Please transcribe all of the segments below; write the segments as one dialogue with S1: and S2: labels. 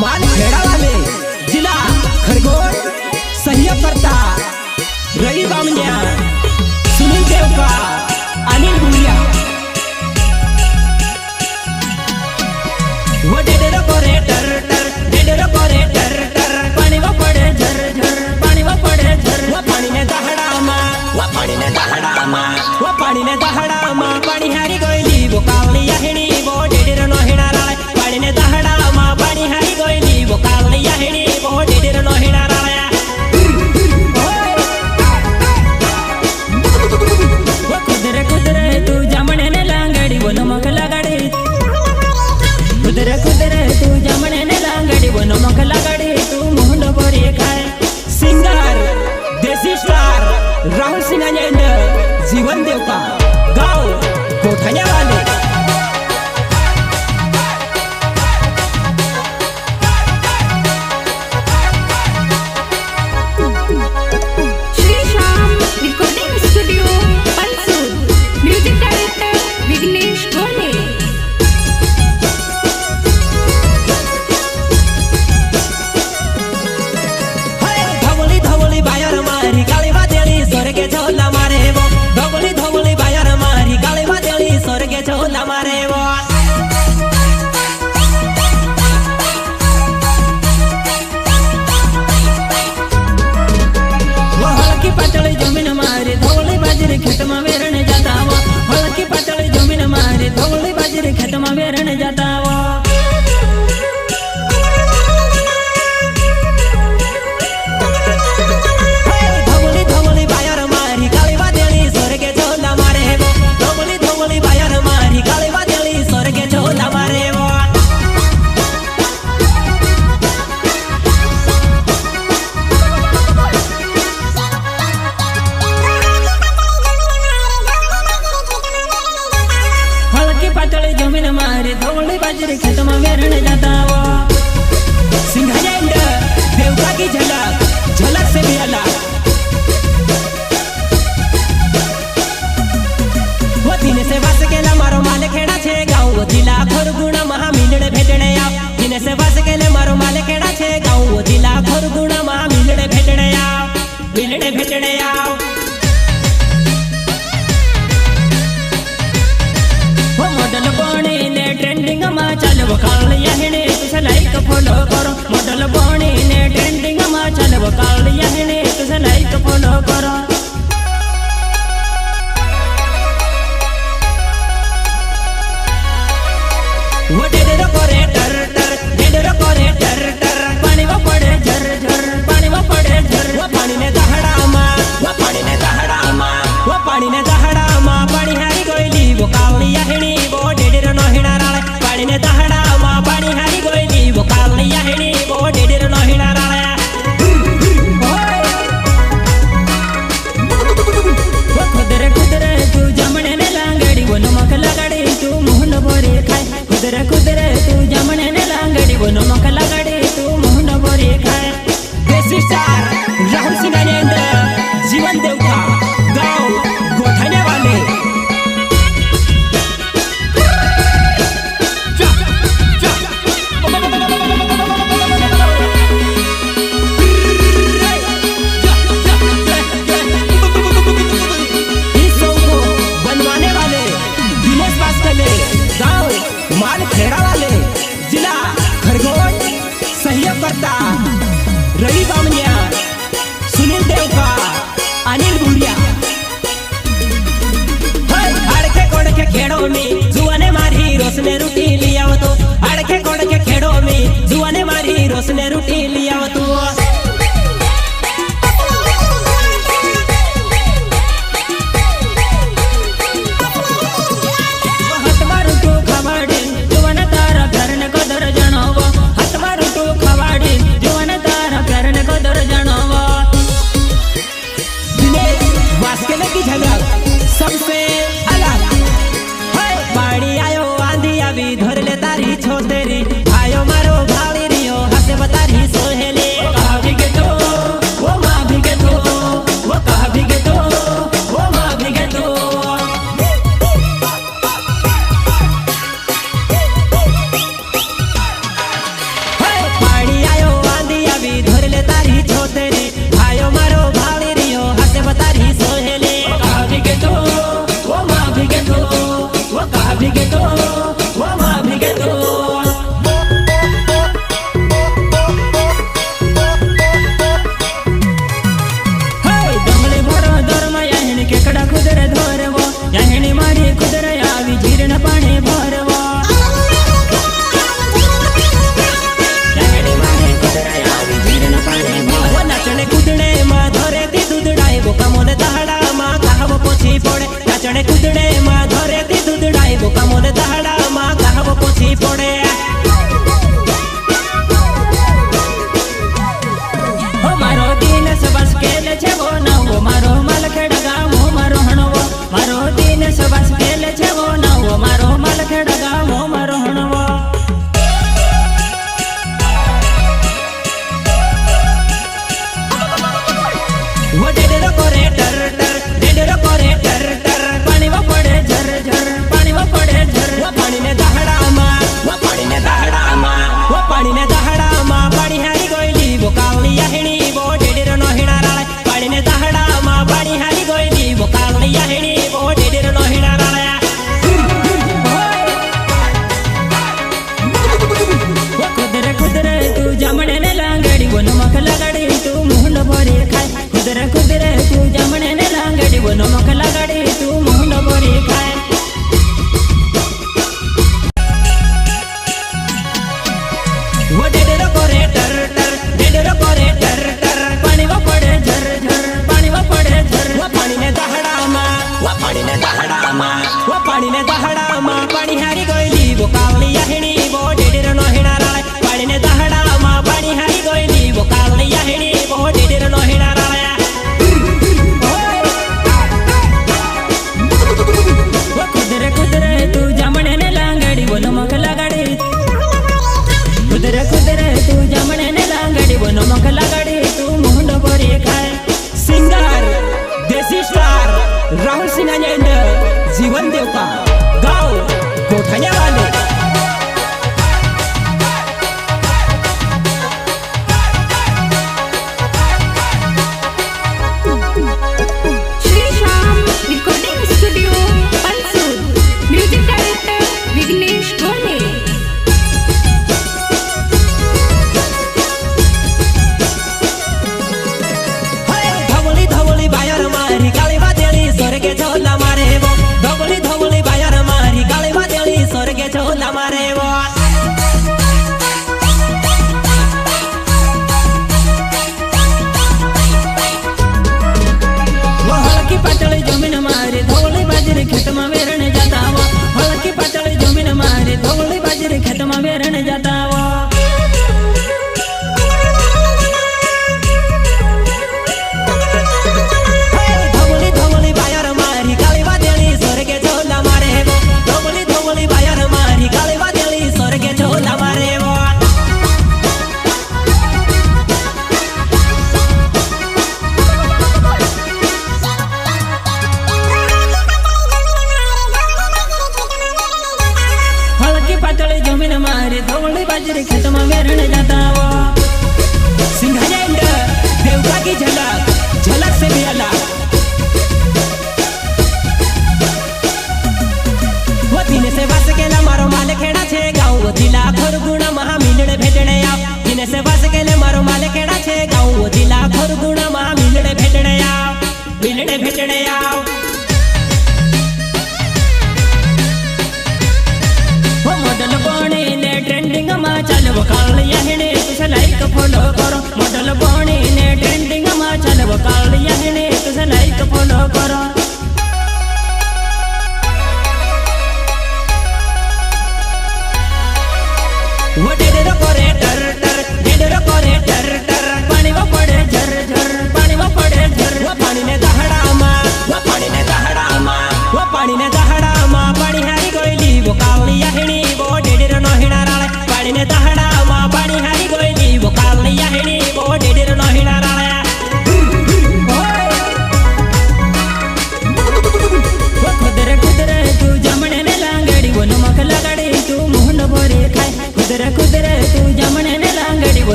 S1: मालखेड़ा वाले जिला खरगोन सहयोग करता रवि बामनिया, सुनील देवका, अनिल भूरिया। वो डेडर करे डर डर, डेडर करे डर डर, पानी वो पड़े झर झर, पानी वो पड़े झर। वो पानी ने दहड़ा मा, वो पानी ने दहड़ा मा, वो पानी ने दहड़ा मा, पानी हारी गोइली वो कावली याहिणी वो डेडर नो हिना राय। पानी ने दहड़ा मा, पानी हारी गोइली वो कावली याहिणी वो डेडर नो हिना राय। वो कुदरे कुदरे तू जमणे ने लांगड़ी वो नमक लगाड़ी, कुदरे कुदरे तू जमणे ने लांगड़ी वो नमक लगाड़ी, तू मुंड भरी खाए। सिंगर देसी स्टार राहुल सिन्हा एंड जीवन देवका, गाव गोठण्या वाले।
S2: Shri Shyam recording studio Pansur, music director Vighnesh Gole.
S1: धवली धवली बायर मारी काली बादेली स्वर्गे झोला मारे वो, धवली धवली बायर मारी काली बादेली स्वर्गे झोला मारे वो। वो हल्की पतली जमीन मारी धवली बाजरी खेत में वेरने जाता वो, हल्की पतली जमीन मारी धवली बाजरी खेत में वेरने जाता वो। धवली धवली बायर मारी काली बादेली स्वर्गे झोला मारे वो, धवली धवली बायर मारी काली बादेली स्वर्गे झोला मारे वो। हल्की पतली जमीन मारी धवली बाजरी खेत में वेरने जाता वो। सिंघानिया एंड देवका की झलक, झलक से भी अलग। वो दिन से बस केला मारो मालखेड़ा छे गाँव वो जिला खरगुणा महा मिलने भेटणे आव। दिन से बस केले मारो मालखेड़ा छे गाँव वो जिला खरगुणा महा मिलने भेटणे आव, मिलने भेटणे आव। वो मॉडल बने ने ट्रेंडिंग में चल वो काल याहिणी, तुझे लाइक फॉलो करो। मॉडल बने ने ट्रेंडिंग में चल वो काल याहिणी, तुझे लाइक फॉलो करो। वो डेडर करे डर डर, डेडर करे डर डर, पानी वो पड़े झर झर, पानी वो पड़े झर। वो पानी ने दहड़ा मा, वो पानी ने दहड़ा मा, वो पानी ने दहड़ा मा, पानी हारी गोइली वो कावली याहिणी वो डेडर नो हिना राय। पानी ने दहड़ा मा, पानी हारी गोइली वो कावली याहिणी वो डेडर नो हिना राय। वो कुदरे कुदरे तू जमणे ने लांगड़ी वो नमक लगाड़ी, तू मुंड भरी खाए। कुदरे कुदरे तू जमणे ने लांगड़ी वो नमक लगाड़ी, तू मुंड भरी खाए। देसी स्टार राहुल सिन्हा एंड जीवन देवका, गाँव गोठण्या वाले। इस सॉन्ग को बनवाने वाले दिनेश बास्कले, गाँव मालखेड़ा वाले, जिला खरगोन सहयोग करता रवि बामनिया, सुनील देवका, अनिल भूरिया। अड़के कोड़के खेड़ो में जुआने मारी रोसने रोटी लिया तो, अड़के कोड़के खेड़ो में जुआने मारी रोसने रोटी लिया तो। सबसे अलग पानी आयो आंधी आवी धर ले तारी छोतेरी, आयो मारो भाली रियो हसे बतारी सोहे।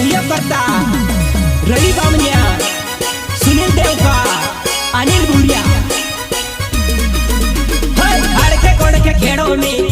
S1: सहयोग करता रवि बामनिया, सुनील देवका, अनिल भूरिया। हड़के कोड़के खेड़ों में